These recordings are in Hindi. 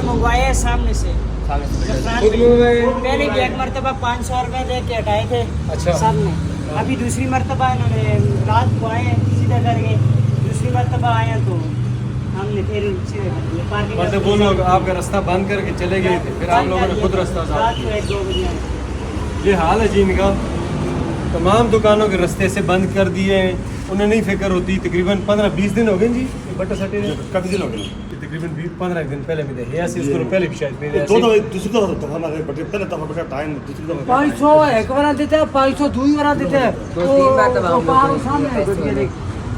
मंगवाए सामने से पहले भी एक मरतबा 500 रुपए दे के हटाए थे। अच्छा। सामने अभी दूसरी मरतबा इन्होंने रात को आए सीधा करके, दूसरी मरतबा आए तो हमने फिर सीधे कर दिया। पार्किंग मतलब वो लोग आपका रास्ता बंद करके चले गए थे, फिर आप लोगों ने खुद रास्ता साफ रात को किया। 1-2 बजे आए। ये हाल है जी इनका। तमाम दुकानों के रास्ते से बंद कर दिए हैं, उन्हें नहीं फिक्र होती। तकरीबन 15-20 दिन हो गए जी बट्टा सटे ने, काफी दिन हो गए। तकरीबन 15 दिन पहले में थे ऐसे इसको पहले भी शायद मेरे दो ऐसे दूसरी दफा हमारे बटे पहले दफा बटा टाइम दूसरी दफा 500 एक बार देते हैं, 500 दूसरी बार देते हैं।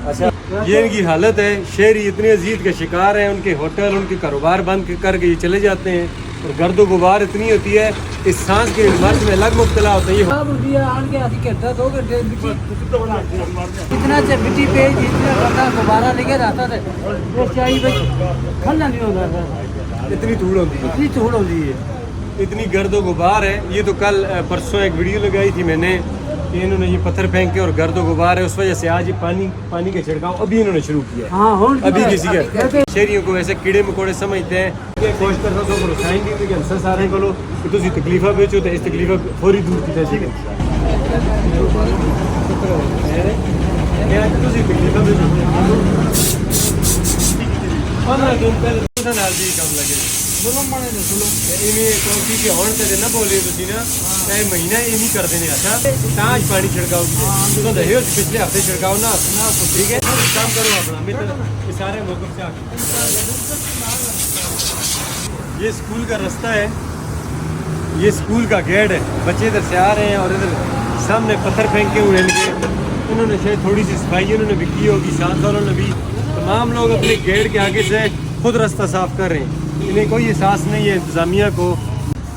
अच्छा ये इनकी हालत है। शहरी इतने अजीज के शिकार हैं, उनके होटल उनके कारोबार बंद करके ये चले जाते हैं और गर्दो गुबार इतनी होती है, इस सांस के मर्ज में अलग मुब्तला होते हैं। इतना से मिट्टी पे इतना बड़ा गुब्बारा लेके रहता था, वो चाहिए खलना नहीं होता था, इतनी धूल होती है, इतनी धूल होती है। इतनी गर्दो गुबार है। ये तो कल परसों एक वीडियो लगाई थी मैंने कि इन्होंने ये पत्थर फेंके और गर्दो गुबार है, उस वजह से आज ये पानी के छिड़काव अभी इन्होंने शुरू किया है। हाँ अभी किसी के शहरियों को ऐसे कीड़े मकोड़े समझते हैं। ये कोशिश करता हूँ तो साइंटिफिक आंसर सारे को कि तुम तकलीफा बेचो तो इस तकलीफा फौरी दूर की जाए। तकलीफा बेचो 15 दिन पहले नाल भी कम लगे जुल्म बने ने जुल्म इन्हें चौकी के होने से ना बोले तुसी ना चाहे महीना इन्हीं कर देने। अच्छा ताज पानी छिड़काओ तो दहे पिछले हफ्ते छिड़काओ ना तो ठीक है। काम करो अपना मैं तो सारे मौकफ से आके ये स्कूल का रास्ता है, ये स्कूल का गेट है। बच्चे इधर से आ रहे हैं और इधर सामने पत्थर फेंके हुए इनके, उन्होंने शायद थोड़ी सी सफाई उन्होंने भी की होगी, साथ वालों ने भी। तमाम लोग अपने गेट के आगे से खुद रास्ता साफ कर रहे हैं, इन्हें कोई एहसास नहीं है इंतज़ामिया को।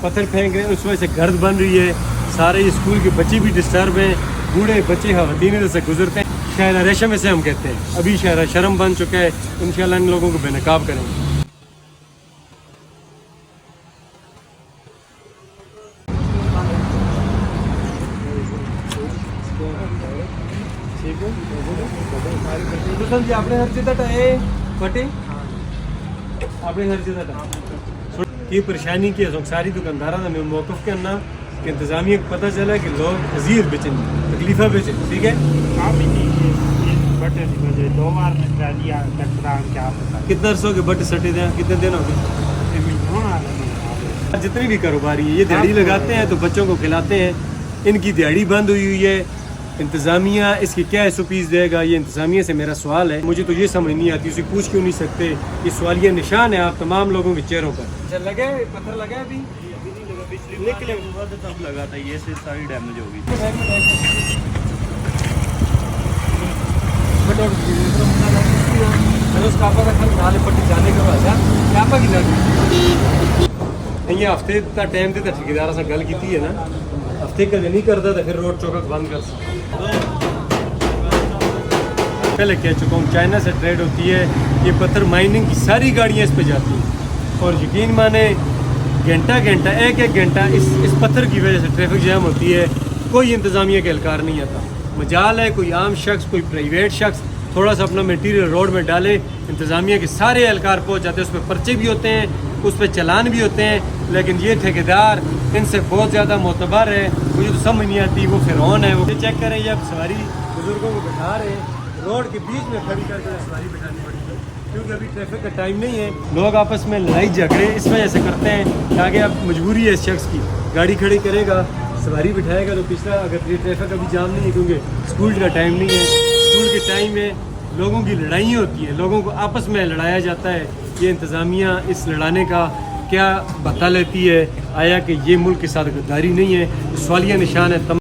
पत्थर फेंक रहे हैं, उस वजह से गर्द बन रही है। सारे ये स्कूल के बच्चे भी डिस्टर्ब हैं, बूढ़े बच्चे खवातीन से गुजरते हैं। शहर रेशम से हम कहते हैं, अभी शहर शर्म बन चुका है। इंशाल्लाह इन लोगों को बेनकाब करेंगे। जी आपने हर चीज़ फटे आपने हर चीज़ की परेशानी की सारी दुकानदारा में मौकफ के ना कि इंतजामिया को पता चला कि लोग अजीज बेचें, तकलीफा बेचें। ठीक है कितना अरसों के बट सटे थे, कितने दिन हो गए। जितनी भी कारोबारी है ये दिहाड़ी लगाते हैं तो बच्चों को खिलाते हैं, इनकी दिहाड़ी बंद हुई है। इंतज़ामिया इसकी क्या SOPs देगा, ये इंतज़ामिया से मेरा सवाल है। मुझे तो ये समझ नहीं आती, उसे पूछ क्यों नहीं सकते। ये सवालिया निशान है आप तमाम लोगों के चेहरों पर। अच्छा लगे पत्थर लगा अभी निकले तब लगा था, ये से सारी डैमेज हो गई। पट्टी जाने के बाद ये हफ्ते का टाइम देता ठेकेदार से गल की है ना, हफ्ते का नहीं करता तो फिर रोड चौकक बंद कर सकते। पहले कह चुका हूँ चाइना से ट्रेड होती है, ये पत्थर माइनिंग की सारी गाड़ियाँ इस पे जाती हैं और यकीन माने घंटा एक घंटा इस पत्थर की वजह से ट्रैफिक जैम होती है। कोई इंतज़ामिया का एहलकार नहीं आता। मजाल है कोई आम शख्स कोई प्राइवेट शख्स थोड़ा सा अपना मटीरियल रोड में डाले, इंतज़ामिया के सारे एहलकार पहुँच जाते हैं, उस पर पर्चे भी होते हैं, उस पर चलान भी होते हैं। लेकिन ये ठेकेदार इनसे बहुत ज़्यादा मोतबर है, मुझे तो समझ नहीं आती। वो फिरौन है। वो चेक करें ये अब सवारी बुजुर्गों को बैठा रहे हैं, रोड के बीच में खड़ी करके सवारी बैठानी पड़ती है क्योंकि अभी ट्रैफिक का टाइम नहीं है। लोग आपस में लड़ाई झगड़े इस वजह से करते हैं कि आगे अब मजबूरी है इस शख्स की, गाड़ी खड़ी करेगा सवारी बिठाएगा तो पिछला अगर ये ट्रैफिक अभी जाम नहीं है क्योंकि स्कूल का टाइम नहीं है। स्कूल के टाइम में लोगों की लड़ाई होती है, लोगों को आपस में लड़ाया जाता है। ये इंतज़ामिया इस लड़ाने का क्या बता लेती है? आया कि ये मुल्क के साथ गद्दारी नहीं है? सवालिया निशान है।